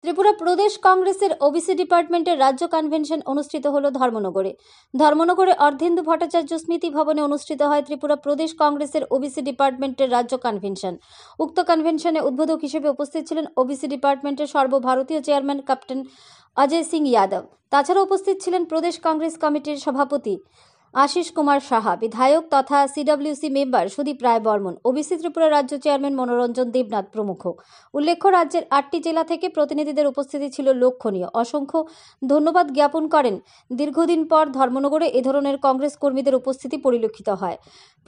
ত্রিপুরা প্রদেশ কংগ্রেসের ওবিসি ডিপার্টমেন্টের রাজ্য কনভেনশন অনুষ্ঠিত হল ধর্মনগরে অর্ধেন্দু ভট্টাচার্য স্মৃতি ভবনে অনুষ্ঠিত হয় ত্রিপুরা প্রদেশ কংগ্রেসের ওবিসি ডিপার্টমেন্টের রাজ্য কনভেনশন। উক্ত কনভেনশনে উদ্বোধক হিসেবে উপস্থিত ছিলেন ওবিসি ডিপার্টমেন্টের সর্বভারতীয় চেয়ারম্যান ক্যাপ্টেন অজয় সিং যাদব। তাছাড়া উপস্থিত ছিলেন প্রদেশ কংগ্রেস কমিটির সভাপতি আশিস কুমার সাহা, বিধায়ক তথা CWC member Sudip Roy Barman, OBC Tripura রাজ্য চেয়ারম্যান মনোরঞ্জন দেবনাথ প্রমুখ। উল্লেখ্য, রাজ্যের 8টি জেলা থেকে প্রতিনিধিদের উপস্থিতি ছিল লক্ষণীয়। অসংখ্য ধন্যবাদ জ্ঞাপন করেন। দীর্ঘদিন পর ধর্মনগরে এ ধরনের কংগ্রেস কর্মীদের উপস্থিতি পরিলক্ষিত হয়।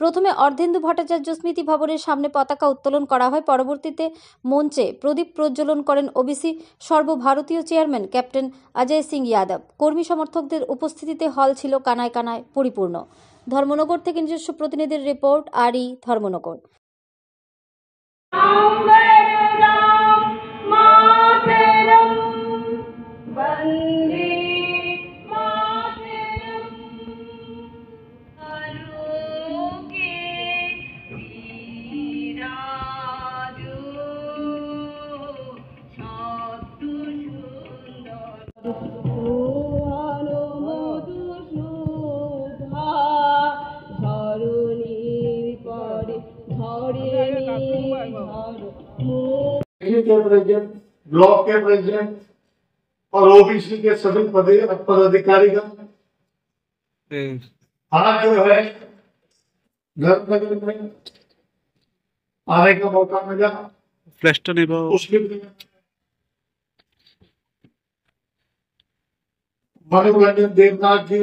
প্রথমে অর্ধেন্দু ভট্টাচার্য স্মৃতি ভবনের সামনে পতাকা উত্তোলন করা হয়। পরবর্তীতে মঞ্চে প্রদীপ প্রজ্বলন করেন ওবিসি সর্বভারতীয় চেয়ারম্যান ক্যাপ্টেন অজয় সিং যাদব। কর্মী সমর্থকদের উপস্থিতিতে হল ছিল কানায় কানায় পরিপূর্ণ। ধর্মনগর থেকে নিজস্ব প্রতিনিধির রিপোর্ট, আরই ধর্মনগর। के प्रेसिडेंट, ब्लॉक के प्रेसिडेंट और ओबीसी के सभी पदाधिकारीगण आज जो है धर्मनगर में आने का मौका मिला, उसके लिए मनोरंजन देवनाथ जी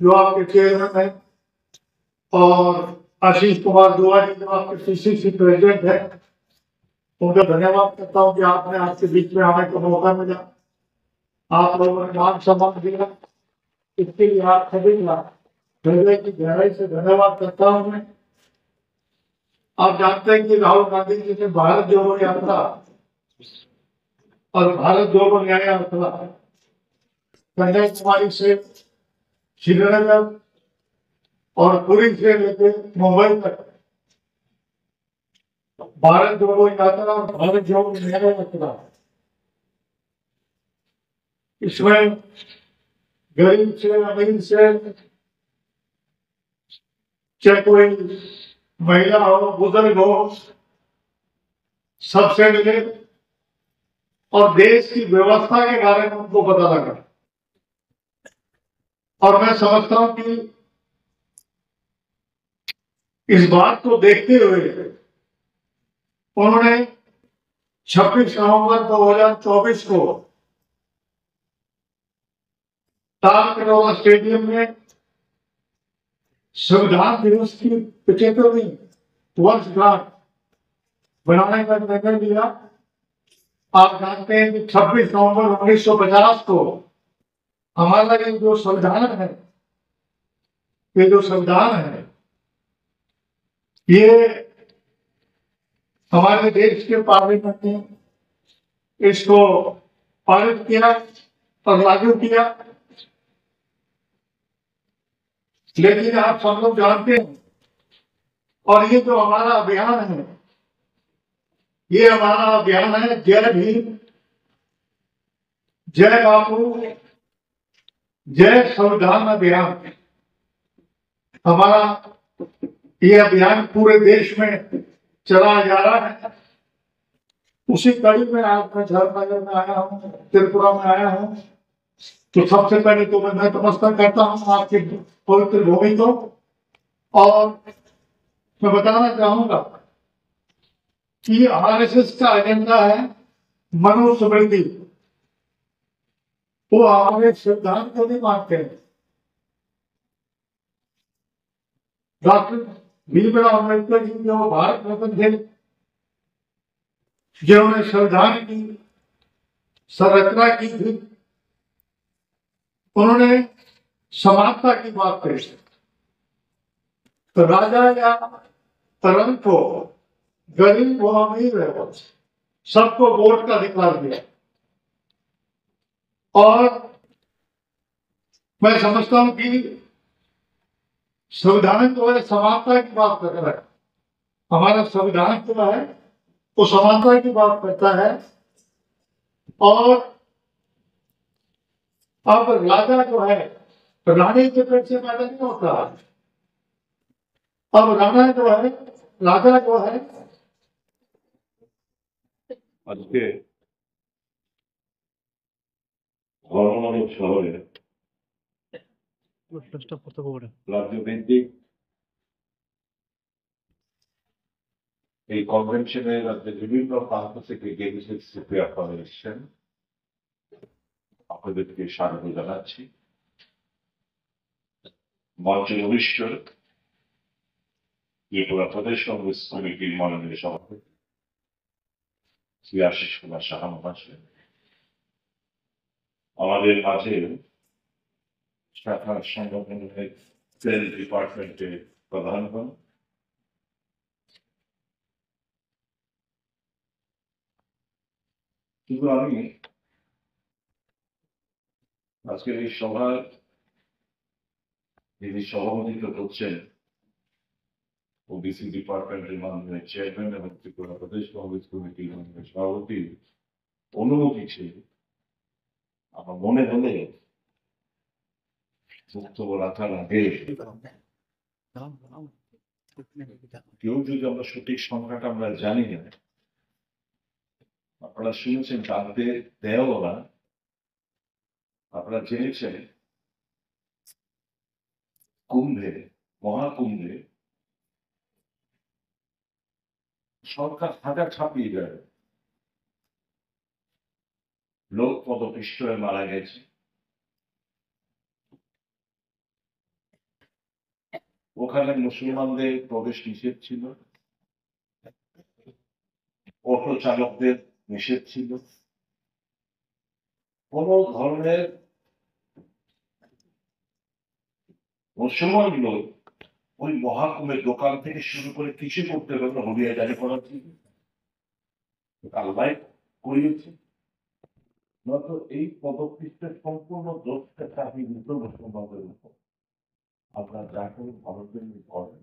जो आपके चेयरमैन है और आशीष कुमार दुआ जी जो आपके सीसीसी प्रेसिडेंट है, उनका धन्यवाद करता हूँ कि आपने आज के बीच में आने का मौका मिला। आप लोगों ने मान सम्मान दिया, इसके लिए आप सभी का हृदय की गहराई से धन्यवाद करता हूँ मैं। आप जानते हैं कि राहुल गांधी जी ने भारत जोड़ो यात्रा और भारत जोड़ो न्याय यात्रा कन्याकुमारी से श्रीनगर और पुरी से लेकर मुंबई तक भारत जोड़ो यात्रा और भारत जोड़ो न्याय यात्रा, इसमें गरीब से अमीर से, चाहे कोई महिला हो, बुजुर्ग हो, सबसे मिले और देश की व्यवस्था के बारे में उनको पता लगा। और मैं समझता हूं कि इस बात को देखते हुए उन्होंने 26 नवंबर 2024 को तालकटोरा स्टेडियम में संविधान दिवस की 75वीं वर्षगांठ बनाने का निर्णय लिया। आप जानते हैं कि 26 नवंबर 1950 को हमारा ये जो संविधान है, ये हमारे देश के पार्लियामेंट ने इसको पारित किया और लागू किया। लेकिन आप सब लोग जानते हैं, और ये जो हमारा अभियान है, ये हमारा अभियान है जय भीम, जय बापू, जय संविधान अभियान। हमारा ये अभियान पूरे देश में चलाया जा रहा है। उसी कड़ी में आज मैं धर्मनगर में आया हूँ, त्रिपुरा में आया हूँ। तो सबसे पहले तो मैं नतमस्तक करता हूँ आपकी पवित्र भूमि को, और मैं बताना चाहूंगा कि आरएसएस का एजेंडा है मनुस्मृति। वो हमारे संविधान को नहीं मानते हैं। डॉक्टर भीमराव अम्बेडकर जी जो भारत रत्न थे, जिन्होंने संविधान की संरचना की थी, उन्होंने समानता की बात कही। तो राजा या रंग को, गरीब व अमीर है, सबको वोट का अधिकार दिया। और मैं समझता हूं कि संविधान जो है समानता की बात कर रहा है। हमारा संविधान जो है वो समानता की बात करता है। और अब राजा जो है रानी के पेट से पैदा नहीं होता। अब राजा जो है আজকে ধর্মনগর শহরে রাজ্যভিত্তিক এই কনভেনশনে রাজ্যের বিভিন্ন প্রান্ত থেকে গেমসের স্মৃতি আপনারা এসেছেন, আপনাদেরকে স্বাগত জানাচ্ছি। মঞ্চের ভবিষ্য ত্রিপুরা প্রদেশ কংগ্রেস কমিটির মাননীয় সভাপতি শ্রী আশিস কুমার সাহা মহাশয়, আমাদের মাঝে শাখা সংগঠনের সেল ডিপার্টমেন্টের প্রধানগণ, কিন্তু আমি আজকের এই সভার যিনি সভাপতিত্ব করছেন ওবিসি ডিপার্টমেন্টের মাননীয় চেয়ারম্যান এবং ত্রিপুরা প্রদেশ কংগ্রেস কমিটির মাননীয় সভাপতি অনুমতি ছিল, আমার মনে হলে বক্তব্য রাখার আগে কেউ যদি আমরা সঠিক সংখ্যাটা আমরা জানি না, আপনারা শুনেছেন তাদের দেওয়া, আপনারা জেনেছেন কুম্ভে, মহাকুম্ভে সরকার হাজার ছাপিয়ে যাবে, লোক পদপিষ্ট হয়ে মারা গেছে। ওখানে মুসলমানদের প্রবেশ নিষেধ ছিল, অটো চালকদের নিষেধ ছিল, কোন ধরনের মুসলমান লোক ওই মহাকুমের দোকান থেকে শুরু করে কিছু করতে পারবে হলিয়া জারি করা ছিল, আল্লাহ করিয়েছে। নয়তো এই পদক্ষেপের সম্পূর্ণ দোষটা চাপিয়ে দিত মুসলমানদের উপর। আপনার যা করে ভারতের করেন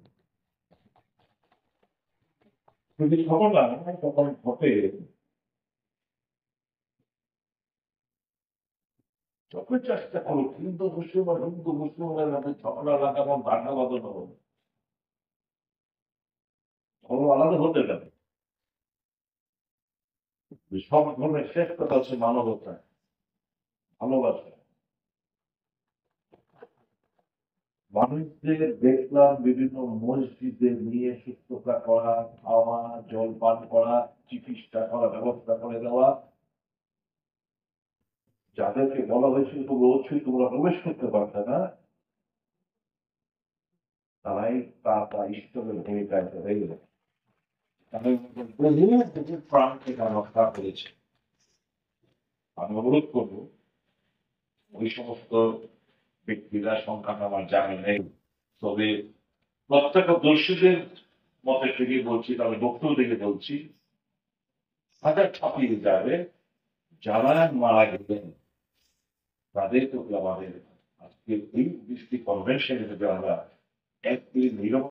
যদি খবরটা তখন ঘটে, যখন চেষ্টা করো হিন্দু মুসলমানের মধ্যে ঝগড়া লাগানো, দাঙ্গা বাঁধানো হবে, ধর্ম আলাদা হতে যাবে। সব ধর্মের শেষ কথা হচ্ছে মানবতা, ভালোবাসা। মানুষদের দেখলাম বিভিন্ন মসজিদে নিয়ে সুস্থতা করা, খাওয়া, জল পান করা, চিকিৎসা করা ব্যবস্থা করে দেওয়া। যাদেরকে বলা হয়েছিল তোমরা প্রবেশ করতে পারছে না, তারাই তা ঈশ্বরের ভূমিকায় হয়ে গেল। প্রাণকে রক্ষা করেছে। আমি অনুরোধ করবো ওই সমস্ত ব্যক্তিরা সংখ্যাটা আমার জানা নেই, তবে প্রত্যক্ষদর্শীদের মতে থেকে বলছি, তবে বক্তব্য থেকে বলছি, হাজার ছাপিয়ে যাবে। যারা মারা গেলেন তাদের প্রতি আমাদের আজকে এই দৃষ্টি কনভেনশনের যদি আমরা একটি নীরব